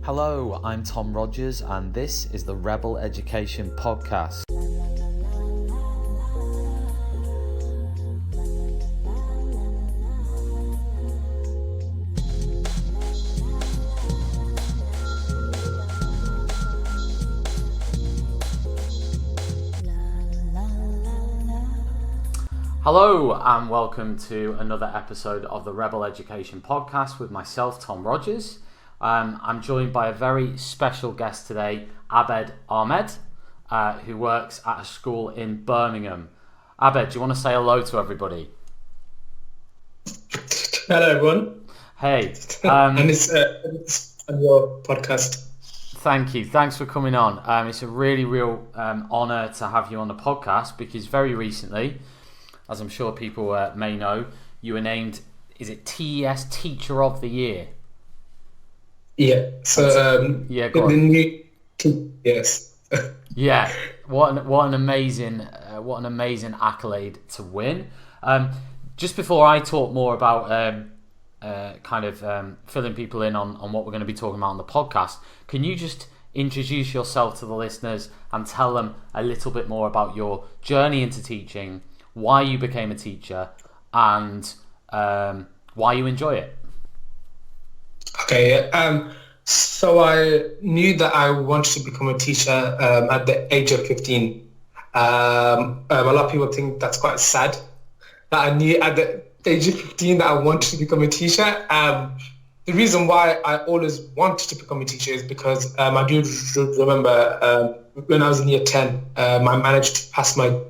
Hello, I'm Tom Rogers and this is the Rebel Education Podcast. Hello and welcome to another episode of the Rebel Education Podcast with myself, Tom Rogers. I'm joined by a very special guest today, Abed Ahmed, who works at a school in Birmingham. Abed, do you want to say hello to everybody? Hello, everyone. Hey. And it's on your podcast. Thank you. Thanks for coming on. It's a real honour to have you on the podcast because very recently, as I'm sure people may know, you were named, is it TES Teacher of the Year? Yeah. So yeah, go on. Yes. Yeah. What an amazing accolade to win. Just before I talk more about filling people in on what we're going to be talking about on the podcast, can you just introduce yourself to the listeners and tell them a little bit more about your journey into teaching, why you became a teacher, and why you enjoy it? Okay. So I knew that I wanted to become a teacher at the age of 15. A lot of people think that's quite sad that I knew at the age of 15 that I wanted to become a teacher. The reason why I always wanted to become a teacher is because I do remember when I was in year 10, I managed to pass my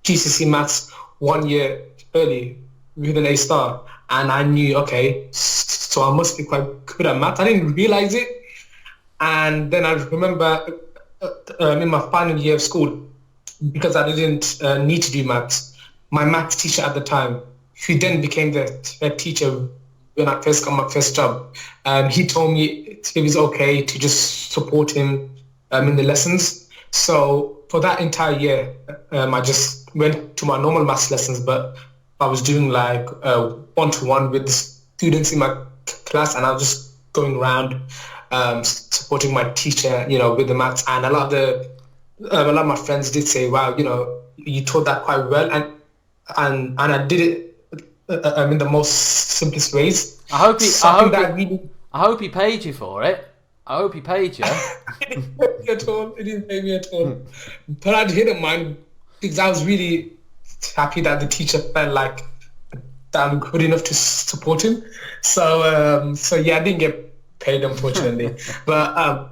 GCSE maths 1 year early with an A star, and I knew, okay, so I must be quite good at maths. I didn't realize it, and then I remember in my final year of school, because I didn't need to do maths, my maths teacher at the time, who then became the teacher when I first got my first job, he told me it was okay to just support him in the lessons. So for that entire year, I just went to my normal maths lessons, but I was doing like one-to-one with the students in my class, and I was just going around supporting my teacher, with the maths. And a lot of my friends did say, "Wow, you taught that quite well," and I did it in the most simplest ways. I hope he paid you for it. I hope he paid you. It didn't pay me at all. But I didn't mind because I was really happy that the teacher felt like that I'm good enough to support him. So yeah, I didn't get paid, unfortunately. but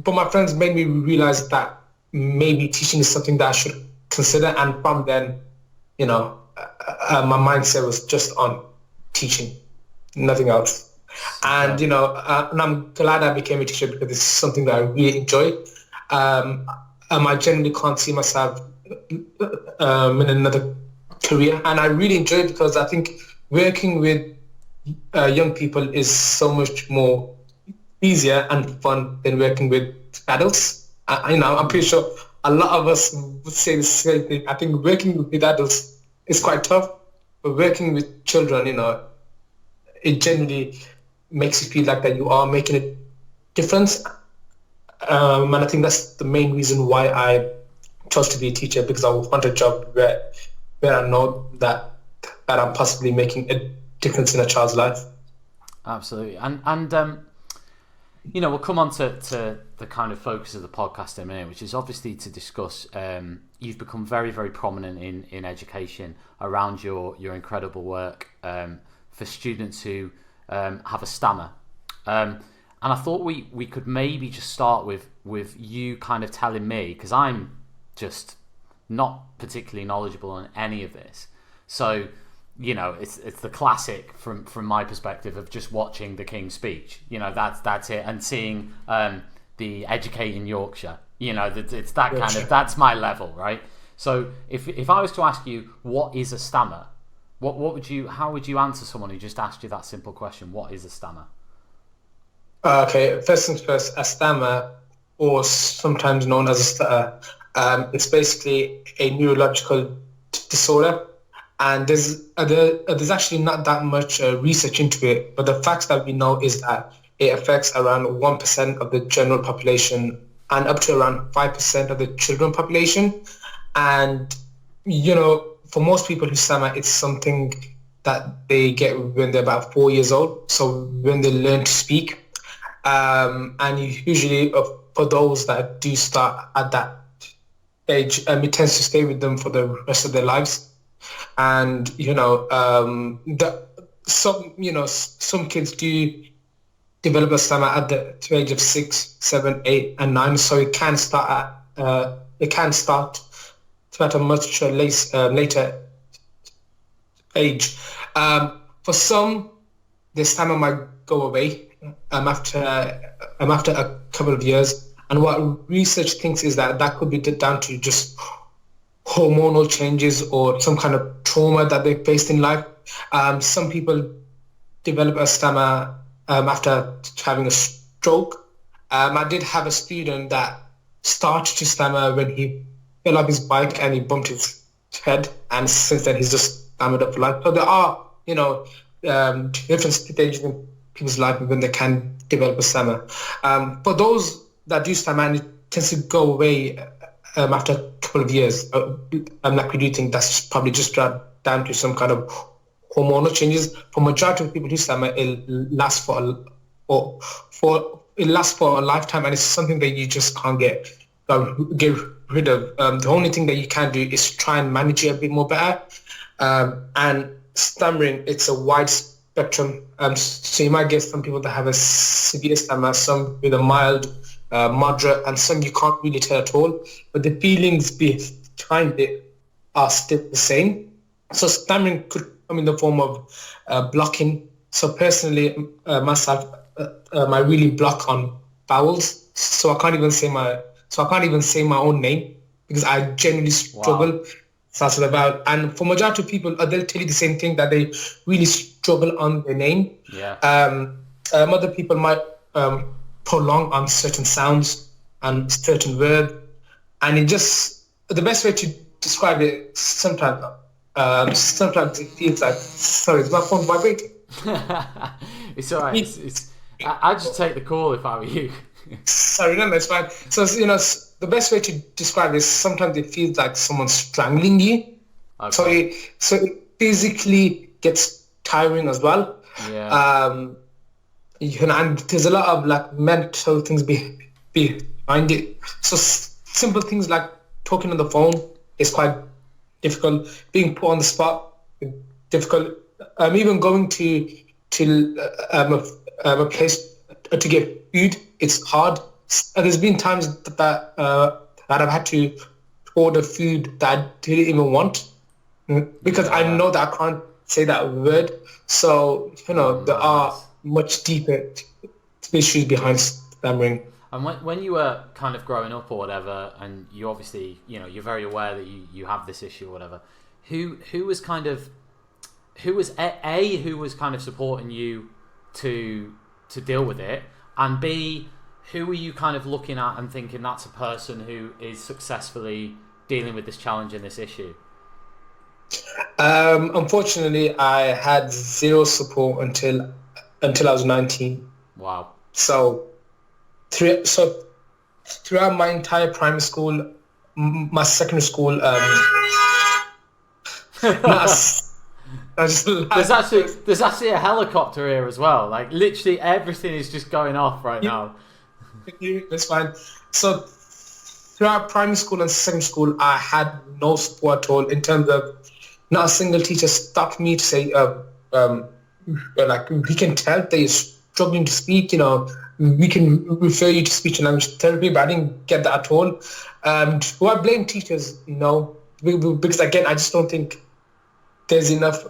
my friends made me realize that maybe teaching is something that I should consider. And from then, my mindset was just on teaching, nothing else. And and I'm glad I became a teacher because it's something that I really enjoy. I generally can't see myself in another career, and I really enjoy it because I think working with young people is so much more easier and fun than working with adults. I'm pretty sure a lot of us would say the same thing. I think working with adults is quite tough, but working with children, it generally makes you feel like that you are making a difference. And I think that's the main reason why I chose to be a teacher, because I want a job where I know that I'm possibly making a difference in a child's life. Absolutely. And we'll come on to the kind of focus of the podcast in a minute, which is obviously to discuss, you've become very, very prominent in education around your incredible work for students who have a stammer. And I thought we could maybe just start with you kind of telling me, because I'm just not particularly knowledgeable on any of this. So, it's the classic from my perspective of just watching the King's Speech. That's it, and seeing the Educating Yorkshire. It's that kind of, that's my level, right? So if I was to ask you what is a stammer, how would you answer someone who just asked you that simple question? What is a stammer? Okay, first things first, a stammer, or sometimes known as a stutter, it's basically a neurological disorder, and there's actually not that much research into it, but the facts that we know is that it affects around 1% of the general population and up to around 5% of the children population. And, for most people who stammer, it's something that they get when they're about 4 years old. So when they learn to speak. And usually for those that do start at that age, it tends to stay with them for the rest of their lives. And, some kids do develop a stammer at the age of 6, 7, 8, and 9. So it can start at a much later age. For some, the stammer might go away after a couple of years. And what research thinks is that could be down to just hormonal changes or some kind of trauma that they faced in life. Some people develop a stammer after having a stroke. I did have a student that started to stammer when he fell off his bike and he bumped his head, and since then he's just stammered up for life. So there are, different stages in people's life when they can develop a stammer. For those that do stammer, and it tends to go away after a couple of years, like we do think that's probably just down to some kind of hormonal changes. For majority of people who stammer, it lasts for a lifetime, and it's something that you just can't get rid of. The only thing that you can do is try and manage it a bit more better. And stammering, it's a wide spectrum. So you might get some people that have a severe stammer, some with a mild, moderate, and some you can't really tell at all. But the feelings behind it are still the same. So stammering could come in the form of blocking. So personally, myself, I really block on vowels. So I can't even say my own name because I genuinely struggle. Wow. Starts with a vowel. And for majority of people, they'll tell you the same thing, that they really struggle on their name. Yeah. Other people might prolong on certain sounds and certain words. And the best way to describe it, sometimes it feels like, sorry, is my phone vibrating? It's all right. I'd just take the call if I were you. Sorry, no, that's fine. So, the best way to describe it is sometimes it feels like someone's strangling you. Okay. So it physically gets tiring as well. Yeah. And there's a lot of mental things behind it. So simple things like talking on the phone is quite difficult. Being put on the spot is difficult. Even going to a place to get food, it's hard. There's been times that I've had to order food that I didn't even want because I know that I can't say that word. So, there are much deeper issues behind stammering. And when you were kind of growing up or whatever, and you obviously, you're very aware that you have this issue or whatever, who was kind of supporting you to deal with it, and B, who were you kind of looking at and thinking that's a person who is successfully dealing with this challenge and this issue? Unfortunately, I had zero support until I was 19. Wow. So throughout my entire primary school, my secondary school, there's actually a helicopter here as well. Like literally everything is just going off right now. That's fine. So throughout primary school and secondary school, I had no support at all in terms of not a single teacher stopped me to say, we can tell that you're struggling to speak, we can refer you to speech and language therapy, but I didn't get that at all. Do I blame teachers? No, because again, I just don't think there's enough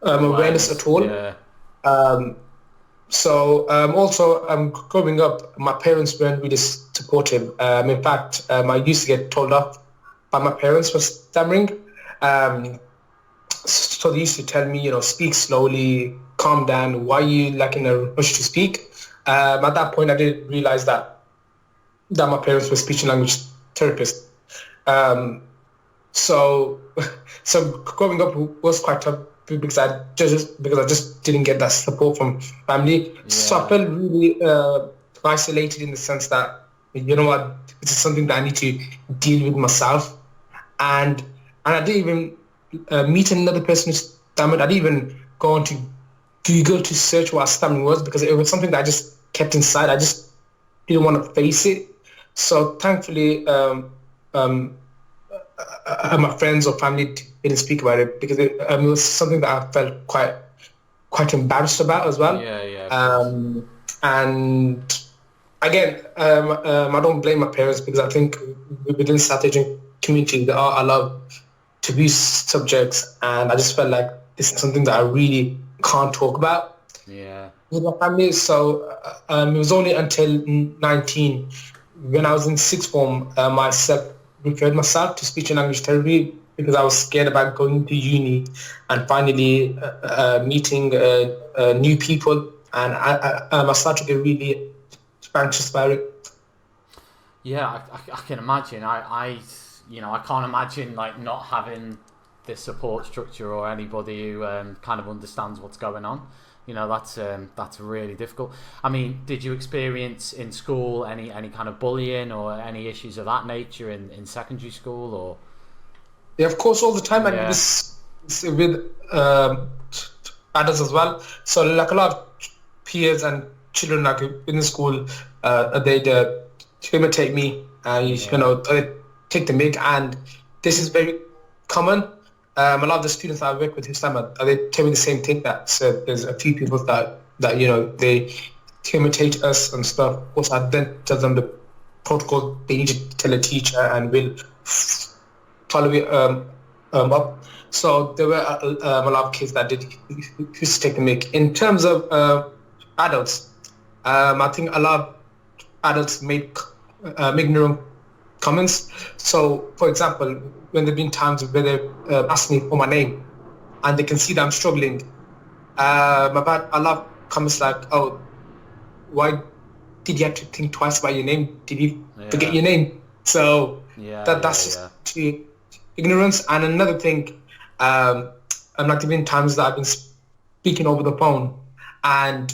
awareness at all. Yeah. Also, growing up, my parents weren't really supportive. In fact, I used to get told off by my parents for stammering. So they used to tell me, speak slowly, calm down. Why are you in a rush to speak? At that point, I didn't realize that my parents were speech and language therapists. So growing up was quite tough because I just didn't get that support from family. So I Yeah. felt really isolated in the sense that, you know what, this is something that I need to deal with myself. And I didn't even meet another person who stammered. I didn't even go on to Google to search what stammering was, because it was something that I just kept inside. I just didn't want to face it. So thankfully, um, my friends or family didn't speak about it, because it was something that I felt quite embarrassed about as well. Yeah, yeah, of course. Um, and again, I don't blame my parents, because I think within South Asian community there are a lot of taboo subjects, and I just felt like this is something that I really can't talk about Yeah. with my family. So it was only until 19, when I was in sixth form, I referred myself to speech and language therapy, because I was scared about going to uni and finally meeting new people, and I started to get really anxious about it. Yeah, I can imagine. I can't imagine like not having this support structure or anybody who kind of understands what's going on. That's really difficult. I mean, did you experience in school any kind of bullying or any issues of that nature in secondary school or? Yeah, of course, all the time, and Yeah, this with adults as well. So like a lot of peers and children like in the school, they'd imitate me, yeah, take the mic, and this is very common. A lot of the students that I work with who stammer, they tell me the same thing, that so there's a few people that they imitate us and stuff. Of course, I then tell them the protocol they need to tell a teacher, and will follow it up. So there were a lot of kids that did used to take the mic. In terms of adults, I think a lot of adults made ignorant comments. So, for example, when there've been times where they asked me for my name, and they can see that I'm struggling, I've had a lot of comments like, "Oh, why did you have to think twice about your name? Did you forget yeah, your name?" So yeah, yeah, that's yeah. just to ignorance. And another thing, I'm not even times that I've been speaking over the phone, and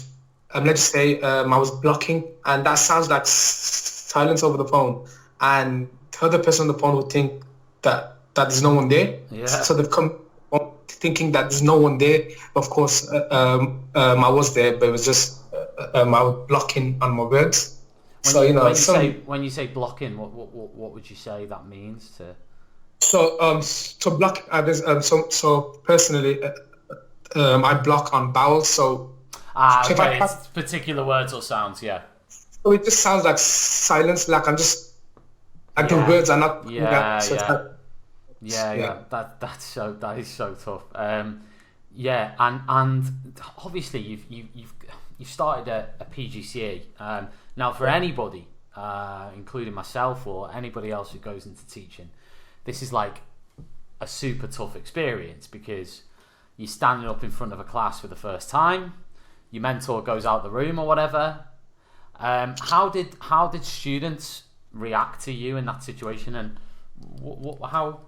let's say I was blocking, and that sounds like silence over the phone, and the other person on the phone would think that there's no one there, Yeah. so they've come on thinking that there's no one there. Of course, I was there, but it was just I was blocking on my words. When So you when you say some when you say blocking, what would you say that means to? so block. So personally, I block on vowels. Ah, So if I okay, try, it's particular words or sounds. Yeah, so it just sounds like silence. Like I'm just like the yeah, words are not coming out. yeah, So it's yeah, like yeah, yeah. yeah. That is so tough. Yeah, and obviously you've started a PGCE. Now for anybody, including myself or anybody else who goes into teaching, this is like a super tough experience because you're standing up in front of a class for the first time. Your mentor goes out the room or whatever. How did students react to you in that situation, and how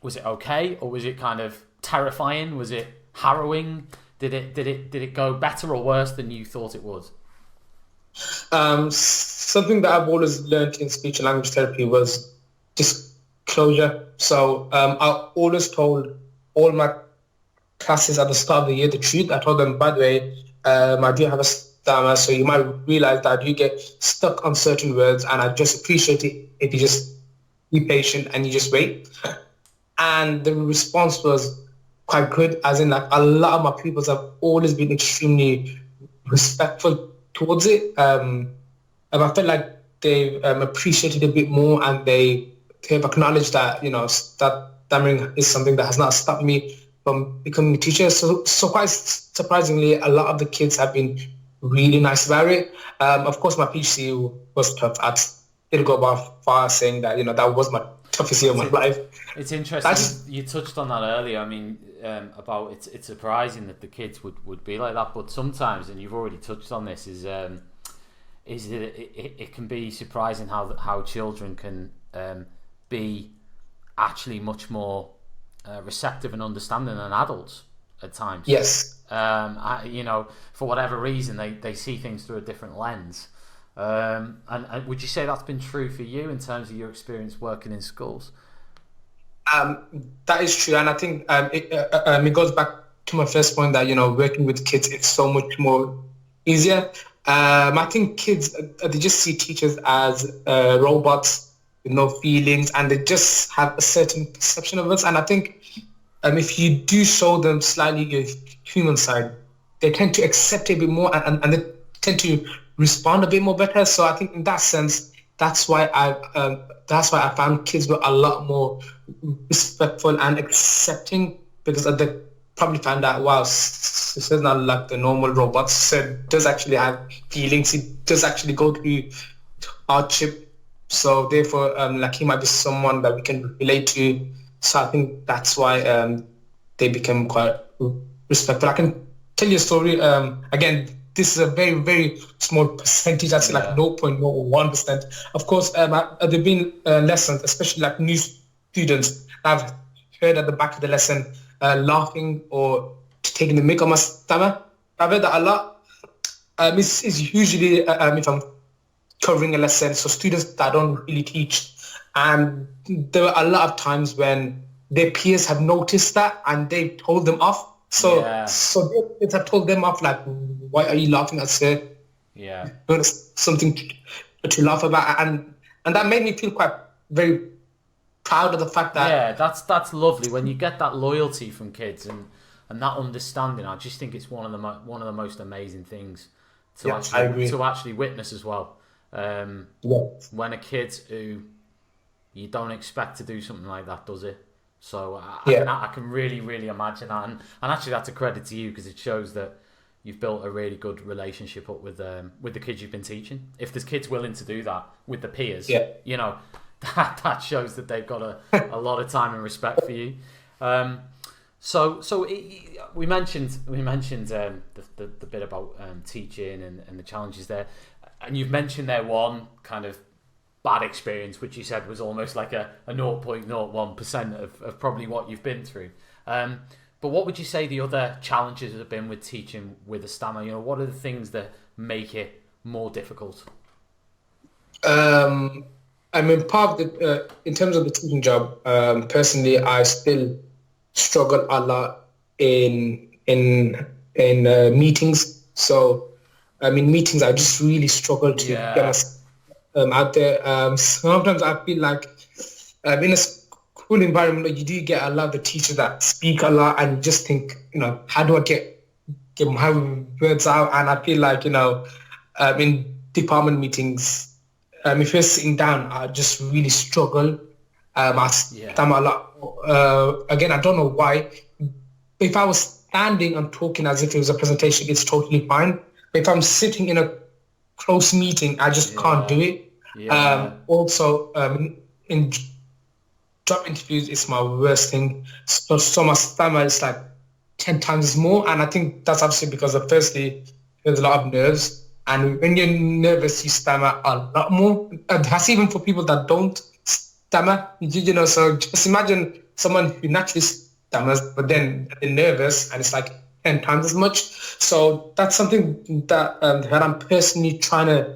was it okay, or was it kind of terrifying? Was it harrowing? Did it go better or worse than you thought it would? Something that I've always learned in speech and language therapy was disclosure. So I always told all my classes at the start of the year the truth. I told them, by the way, I do have a stammer, so you might realize that I do get stuck on certain words, and I just appreciate it if you just be patient and you just wait. And the response was quite good, as in like a lot of my pupils have always been extremely respectful towards it. And I felt like they appreciated it a bit more, and they've acknowledged that that stammering is something that has not stopped me from becoming a teacher. So quite surprisingly, a lot of the kids have been really nice about it. Of course, my PhD was tough. I'd still go about far saying that that was my toughest year of It's my it, life. it's That's interesting. just You touched on that earlier. I mean, about it's surprising that the kids would be like that, but sometimes, and you've already touched on this, is that it can be surprising how children can be actually much more receptive and understanding than adults. at times. Yes. For whatever reason, they see things through a different lens. And would you say that's been true for you in terms of your experience working in schools? That is true, and I think it goes back to my first point that working with kids it's so much more easier. I think kids they just see teachers as robots with no feelings, and they just have a certain perception of us. And I think if you do show them slightly your human side, they tend to accept it a bit more, and they tend to respond a bit more better. So I think in that sense, that's why I found kids were a lot more respectful and accepting, because they probably found out, wow, this is not like the normal robots. So it does actually have feelings. It does actually go through hardship. So therefore, he might be someone that we can relate to. So I think that's why they become quite respectful. I can tell you a story. Again, this is a very, very small percentage. I'd say like 0.01%. Of course, there have been lessons, especially like new students. I've heard at the back of the lesson laughing or taking the mick on my stammer. I've heard that a lot. It's usually if I'm covering a lesson, so students that I don't really teach. And there were a lot of times when their peers have noticed that and they told them off. So they have told them off, like, why are you laughing at sir? Yeah. Something to laugh about. And that made me feel quite very proud of the fact that... Yeah, that's lovely. When you get that loyalty from kids and that understanding, I just think it's one of the most amazing things to actually witness as well. When a kid who you don't expect to do something like that does it. So I can really, really imagine that. And actually that's a credit to you, because it shows that you've built a really good relationship up with the kids you've been teaching. If there's kids willing to do that with the peers, that shows that they've got a lot of time and respect for you. We mentioned the bit about teaching and the challenges there, and you've mentioned there one kind of bad experience, which you said was almost like a 0.01% of probably what you've been through. But what would you say the other challenges have been with teaching with a stammer? What are the things that make it more difficult? Part of the in terms of the teaching job, personally, I still struggle a lot in meetings. So, meetings, I just really struggle to get myself out there. Sometimes I feel like in a school environment, you do get a lot of the teachers that speak a lot, and you just think, how do I get my words out? And I feel like, in department meetings, if you're sitting down, I just really struggle. I stammer a lot. Again, I don't know why. If I was standing and talking as if it was a presentation, it's totally fine. But if I'm sitting in a close meeting, I just can't do it. Also, in job interviews, it's my worst thing. So my stammer is like 10 times more. And I think that's obviously because of, firstly, there's a lot of nerves. And when you're nervous, you stammer a lot more. That's even for people that don't stammer. So just imagine someone who naturally stammers, but then they're nervous, and it's like 10 times as much. So that's something that I'm personally trying to,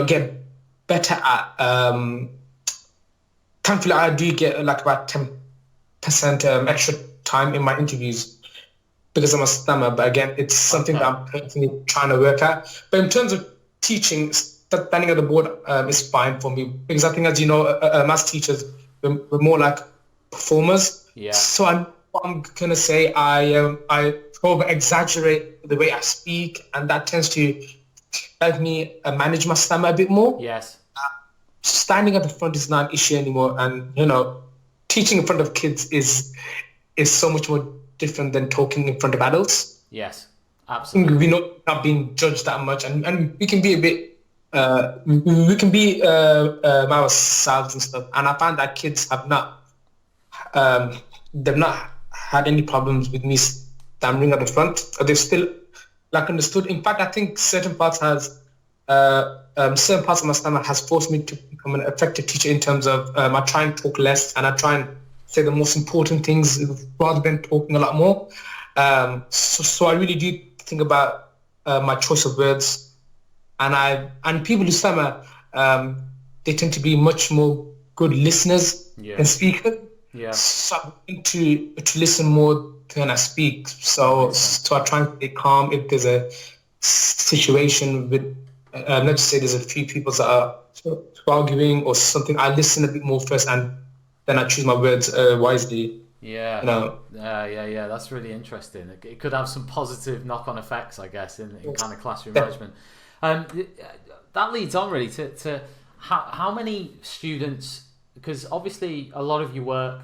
get better at. Thankfully, I do get like about 10% extra time in my interviews because I'm a stammer. But again, it's something that I'm personally trying to work at. But in terms of teaching, standing at the board is fine for me, because I think, as you know, as teachers, we're more like performers. Yeah. So I'm gonna say I over exaggerate the way I speak, and that tends to help me manage my stammer a bit more. Yes. Standing at the front is not an issue anymore, and teaching in front of kids is so much more different than talking in front of adults. Yes, absolutely. We know not being judged that much, and we can be a bit we can be ourselves and stuff. And I find that kids have not they've not had any problems with me stammering at the front. They've still understood. In fact, I think certain parts of my stammer has forced me to become an effective teacher in terms of I try and talk less, and I try and say the most important things rather than talking a lot more. So I really do think about my choice of words, and people who stammer, they tend to be much more good listeners Yeah. than speakers. Yeah. So I tend to listen more than I speak. So I try and stay calm if there's a situation with, let's say there's a few people that are arguing or something. I listen a bit more first, and then I choose my words wisely. Yeah. You know. Yeah. That's really interesting. It could have some positive knock-on effects, I guess, in kind of classroom management. That leads on really to how many students, because obviously a lot of your work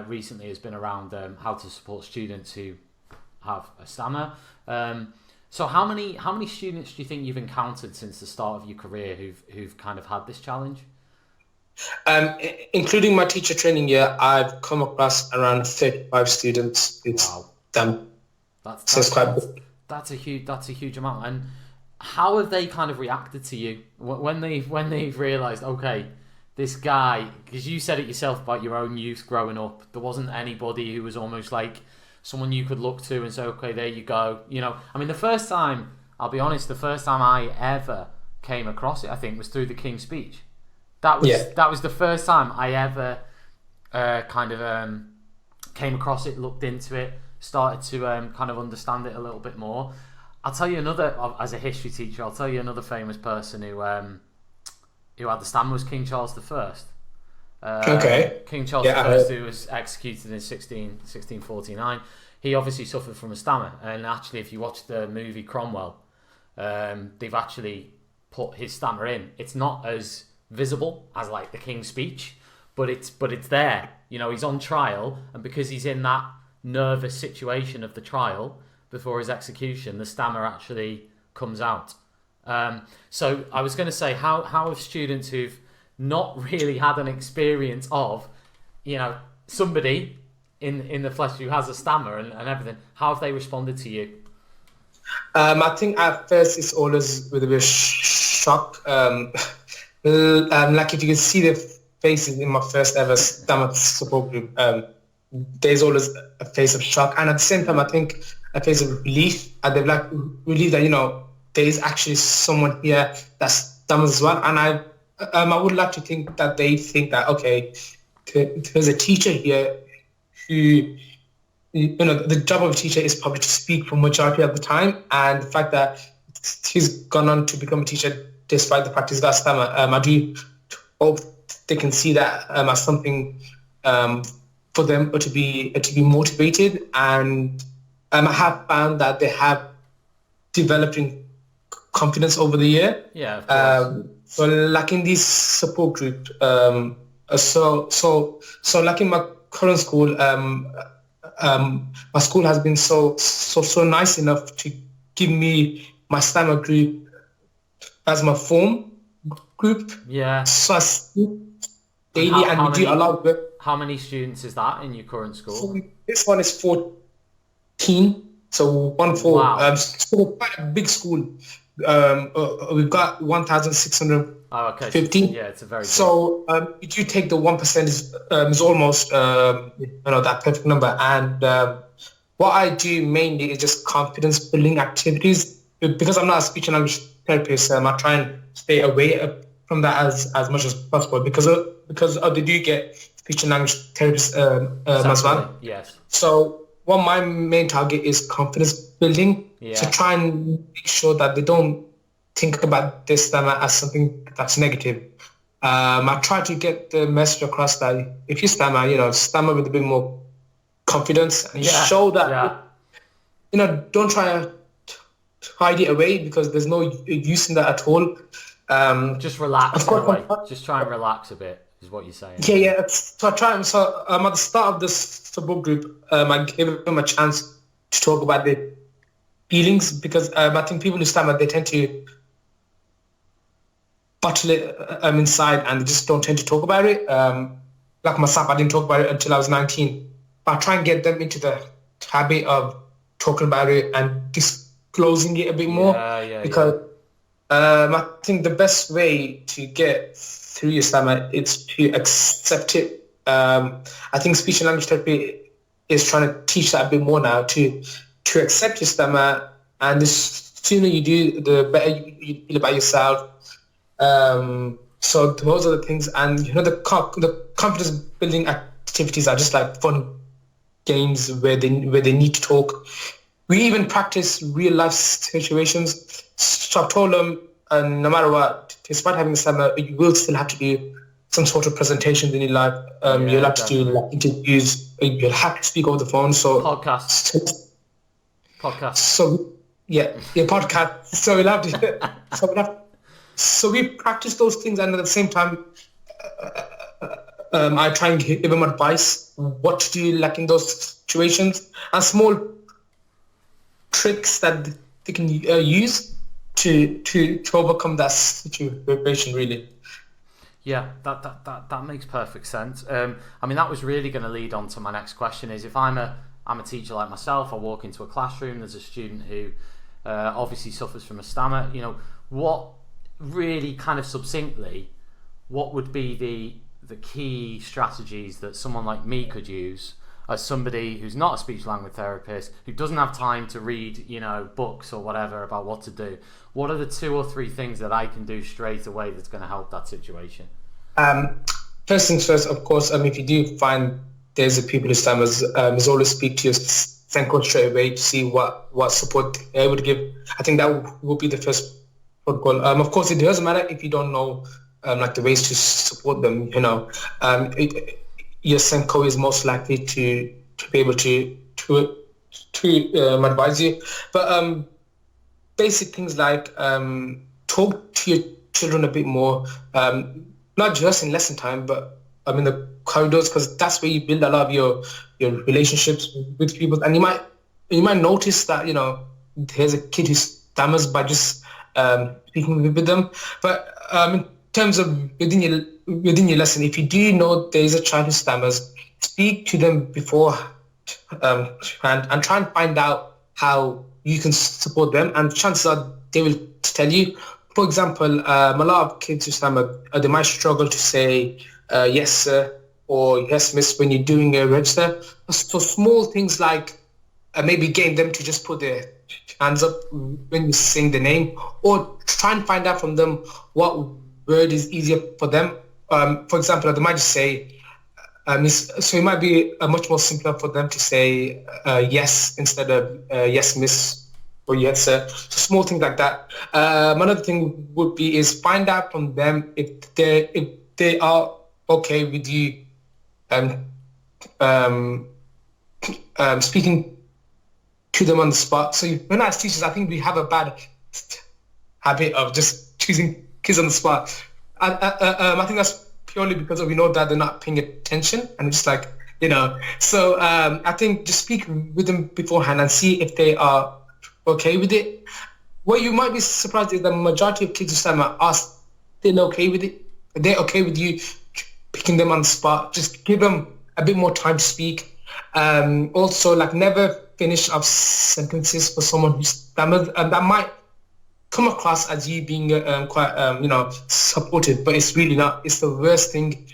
recently has been around how to support students who have a stammer. So how many students do you think you've encountered since the start of your career who've kind of had this challenge? Including my teacher training year, I've come across around 35 students. Wow. That's quite big. That's a huge amount. And how have they kind of reacted to you when they've realised, okay, this guy, because you said it yourself about your own youth growing up, there wasn't anybody who was almost like someone you could look to and say, okay, there you go. You know, I mean, I'll be honest, the first time I ever came across it, I think, was through the King's Speech. That was the first time I ever came across it, looked into it, started to kind of understand it a little bit more. I'll tell you another, as a history teacher, I'll tell you another famous person who had the stammer was King Charles I. Okay. King Charles I, who was executed in 1649. He obviously suffered from a stammer, and actually, if you watch the movie Cromwell, they've actually put his stammer in. It's not as visible as like the King's Speech, but it's there. You know, he's on trial, and because he's in that nervous situation of the trial before his execution, the stammer actually comes out. So I was going to say, how have students who've not really had an experience of, you know, somebody in the flesh who has a stammer and everything, how have they responded to you? I think at first it's always with a bit of shock. Like if you can see the faces in my first ever stammer support group, there's always a face of shock, and at the same time I think a face of relief. And they're like relief that, you know, there is actually someone here that stammers as well. And I would like to think that they think that, okay, there's a teacher here who, you know, the job of a teacher is probably to speak for majority of the time, and the fact that he's gone on to become a teacher despite the fact he's got a stammer, I do hope they can see that as something for them to be motivated. And I have found that they have developing confidence over the year. Yeah, of course. So like in this support group, so like in my current school, my school has been so nice enough to give me my stammer group as my form group. Yeah. So I speak daily, and we do a lot of work. How many students is that in your current school? So this one is 14. So Wow. So quite a big school. We've got 1,650. Oh, okay. Yeah, it's a very good. So if you take the 1% is almost that perfect number. And what I do mainly is just confidence building activities. Because I'm not a speech and language therapist, I try and stay away from that as much as possible, because they do get speech and language therapists as well. Yes. So my main target is confidence building. Yeah. So try and make sure that they don't think about this stammer as something that's negative. I try to get the message across that if you stammer, stammer with a bit more confidence, and show that, don't try to hide it away, because there's no use in that at all. Just relax. Just try and relax a bit, is what you're saying. Yeah. So I try. At the start of this support group, I gave them a chance to talk about their feelings, because I think people who stammer, they tend to bottle it inside, and they just don't tend to talk about it. Like myself, I didn't talk about it until I was 19. But I try and get them into the habit of talking about it and disclosing it a bit more. Because I think the best way to get through your stammer is to accept it I think speech and language therapy is trying to teach that a bit more now to accept your stammer, and the sooner you do, the better you feel about yourself. So those are the things, and the confidence building activities are just like fun games where they need to talk. We even practice real life situations. So I've told them, no matter what, despite having a stammer, you will still have to do some sort of presentations in your life. You'll have to do like interviews. You'll have to speak over the phone. So Podcast. So podcast. So we'll have to. So we practice those things, and at the same time, I try and give them advice what to do like in those situations, and small tricks that they can use to overcome that situation. Really. Yeah, that makes perfect sense. I mean, that was really going to lead on to my next question. Is if I'm a teacher like myself, I walk into a classroom, there's a student who obviously suffers from a stammer. You know, what really kind of succinctly, what would be the key strategies that someone like me could use as somebody who's not a speech language therapist, who doesn't have time to read, books or whatever about what to do? What are the 2 or 3 things that I can do straight away that's going to help that situation? First things first, of course, if you do find there's a people who stammers, is always speak to your SENCO straight away to see what support they would give. I think that would be the first protocol. Of course, it doesn't matter if you don't know like the ways to support them. Your SENCO is most likely to be able to advise you. But basic things like talk to your children a bit more, not just in lesson time, but in the corridors, because that's where you build a lot of your relationships with people. And you might notice that there's a kid who stammers by just speaking with them. But in terms of within your lesson, if you do know there is a child who stammers, speak to them before and try and find out how you can support them, and chances are they will tell you. For example, a lot of kids who stammer, they might struggle to say yes sir or yes miss when you're doing a register. So small things like maybe getting them to just put their hands up when you sing the name, or try and find out from them what word is easier for them. For example, they might just say so it might be much more simpler for them to say yes instead of yes miss or yes sir. So small things like that. Another thing would be is find out from them if they are okay with you speaking to them on the spot. So when as teachers, I think we have a bad habit of just choosing kids on the spot. I think that's purely because we know that they're not paying attention, and it's just like, So I think just speak with them beforehand and see if they are okay with it. What you might be surprised is the majority of kids who stammer are still okay with it. They're okay with you picking them on the spot. Just give them a bit more time to speak. Also, like, never finish up sentences for someone who stammers, and that might come across as you being quite supportive, but it's really not. It's the worst thing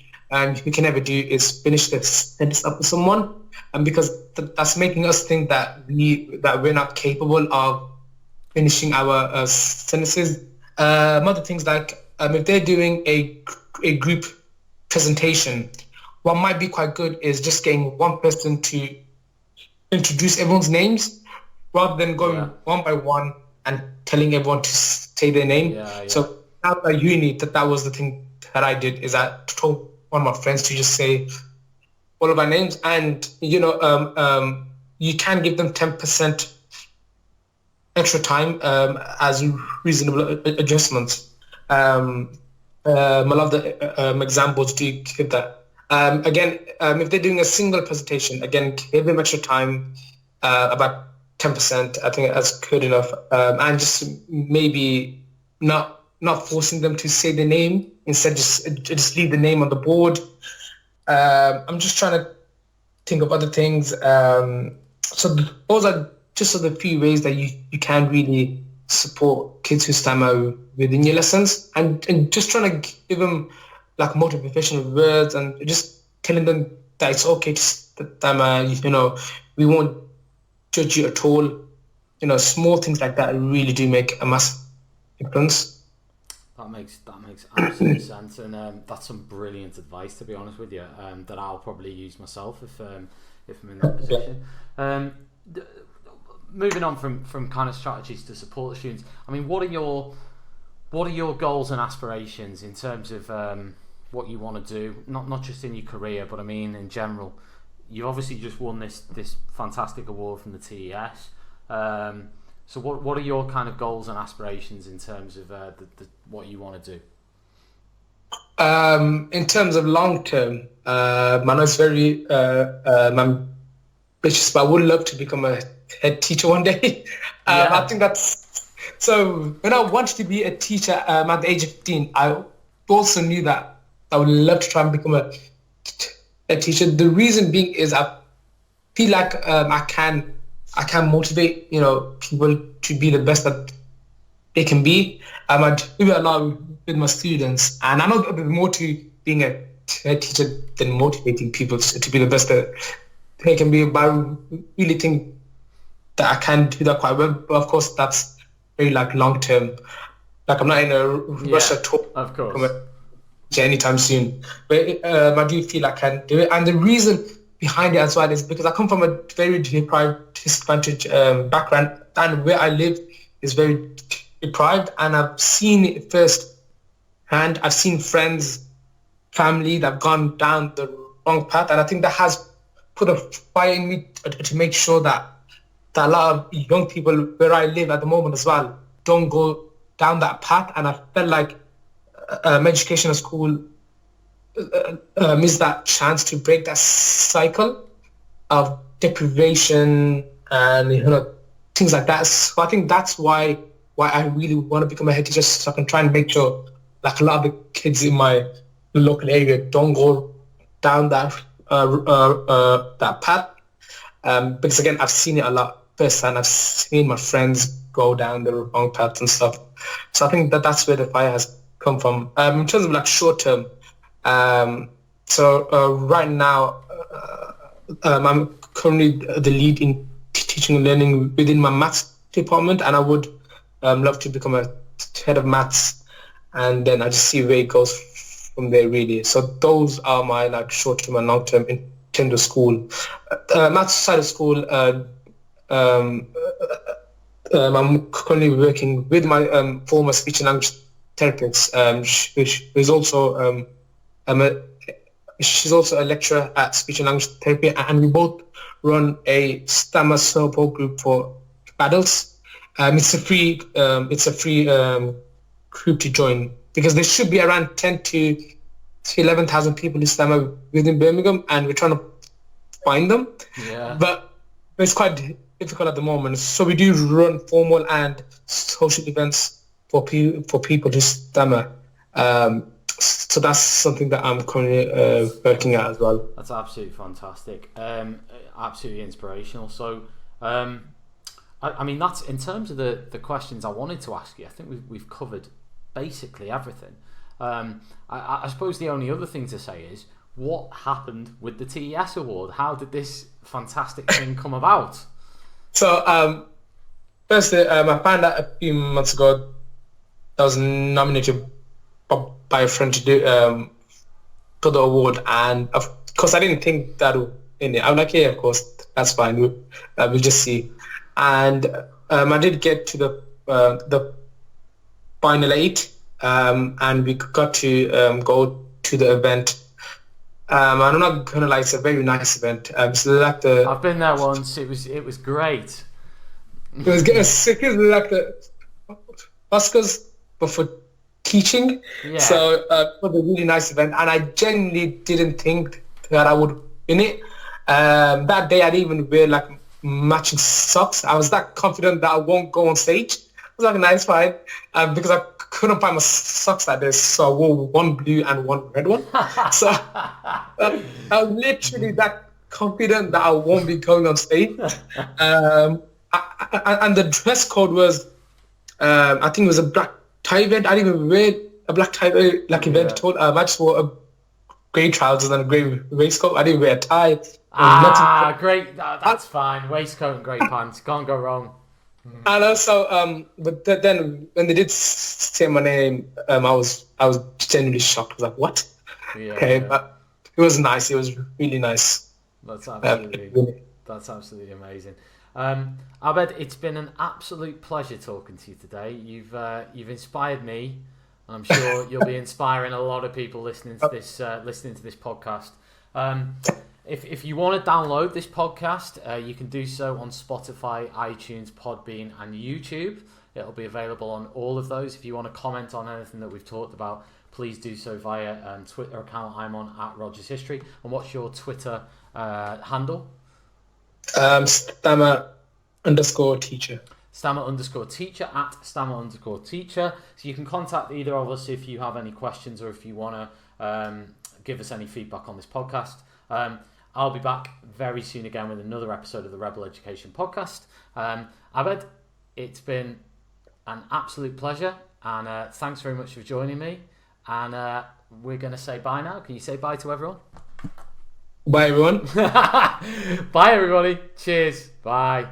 you can ever do is finish the sentence up with someone, and because that's making us think that we're not capable of finishing our sentences. Other things like if they're doing a group presentation, what might be quite good is just getting one person to introduce everyone's names rather than going one by one and telling everyone to say their name. So at uni, that was the thing that I did, is I told one of my friends to just say all of our names, and you can give them 10% extra time as reasonable adjustments. A lot of the examples do give that. Again, if they're doing a single presentation, again, give them extra time, about 10%. I think that's good enough, and just maybe not forcing them to say the name. Instead, just leave the name on the board. I'm just trying to think of other things. So those are just the few ways that you can really support kids who stammer within your lessons, and just trying to give them like motivational words and just telling them that it's okay to stammer, we won't judge you at all. Small things like that really do make a massive difference. That makes absolute sense, and that's some brilliant advice, to be honest with you, that I'll probably use myself if I'm in that position. Moving on from kind of strategies to support the students, I mean, what are your goals and aspirations in terms of what you want to do, not just in your career, but I mean in general? You obviously just won this fantastic award from the TES. So what are your kind of goals and aspirations in terms of what you want to do? In terms of long term, I know it's very ambitious, but I would love to become a head teacher one day. I think that's so. When I wanted to be a teacher at the age of 15, I also knew that I would love to try and become a teacher. The reason being is I feel like I can motivate people to be the best that they can be. I do a lot with my students, and I know that there's more to being a teacher than motivating people to be the best that they can be. But I really think that I can do that quite well. But of course, that's very long term. Like I'm not in a rush at all. Of course. Anytime soon, but I do feel I can do it, and the reason behind it as well is because I come from a very deprived, disadvantaged background, and where I live is very deprived, and I've seen it firsthand. I've seen friends, family that have gone down the wrong path, and I think that has put a fire in me to make sure that a lot of young people where I live at the moment as well don't go down that path. And I felt like education at school missed that chance to break that cycle of deprivation and things like that. So I think that's why I really want to become a head teacher, so I can try and make sure like a lot of the kids in my local area don't go down that that path. Because again, I've seen it a lot firsthand. I've seen my friends go down the wrong path and stuff. So I think that's where the fire has come from. In terms of short term, right now I'm currently the lead in teaching and learning within my maths department, and I would love to become a head of maths, and then I just see where it goes from there really. So those are my short term and long term in terms of school. Maths side of school, I'm currently working with my former speech and language therapist, which is also she's also a lecturer at speech and language therapy, and we both run a stammer support group for adults. It's a free group to join, because there should be around 10 to 11,000 people who stammer within Birmingham, and we're trying to find them. Yeah. But it's quite difficult at the moment. So we do run formal and social events for people to stammer. So that's something that I'm currently working at as well. That's absolutely fantastic. Absolutely inspirational. So, I mean, that's in terms of the questions I wanted to ask you. I think we've covered basically everything. I suppose the only other thing to say is, what happened with the TES award? How did this fantastic thing come about? So, firstly, I found out a few months ago that I was nominated by a friend to do for the award, and of course I didn't think that would in it. I'm like, yeah, of course, that's fine. We'll just see. And I did get to the final 8, and we got to go to the event. I'm not gonna lie, it's a very nice event. So I've been there once. It was great. It was like the Oscars, but for teaching. Yeah. So it was a really nice event, and I genuinely didn't think that I would win it. That day I didn't even wear matching socks. I was that confident that I won't go on stage. It was nice fight, because I couldn't find my socks that day, so I wore one blue and one red one. So I was literally that confident that I won't be going on stage. And the dress code was, I think it was a black tie event. I didn't even wear a black tie event at all. I just wore a grey trousers and a grey waistcoat. I didn't wear a tie. Great. That's fine. Waistcoat and grey pants. Can't go wrong. And also, but then when they did say my name, I was genuinely shocked. I was like, what? Yeah, Okay, yeah. but it was nice. It was really nice. That's absolutely amazing. Abed, it's been an absolute pleasure talking to you today. You've inspired me, and I'm sure you'll be inspiring a lot of people listening to this podcast. If you want to download this podcast, you can do so on Spotify, iTunes, Podbean, and YouTube. It'll be available on all of those. If you want to comment on anything that we've talked about, please do so via Twitter account I'm on @Rogers History. And what's your Twitter handle? Stammer _teacher. Stammer_teacher @Stammer_teacher. So you can contact either of us if you have any questions or if you want to give us any feedback on this podcast. I'll be back very soon again with another episode of the Rebel Education Podcast. Abed, it's been an absolute pleasure, and thanks very much for joining me. And we're going to say bye now. Can you say bye to everyone? Bye, everyone. Bye, everybody. Cheers. Bye.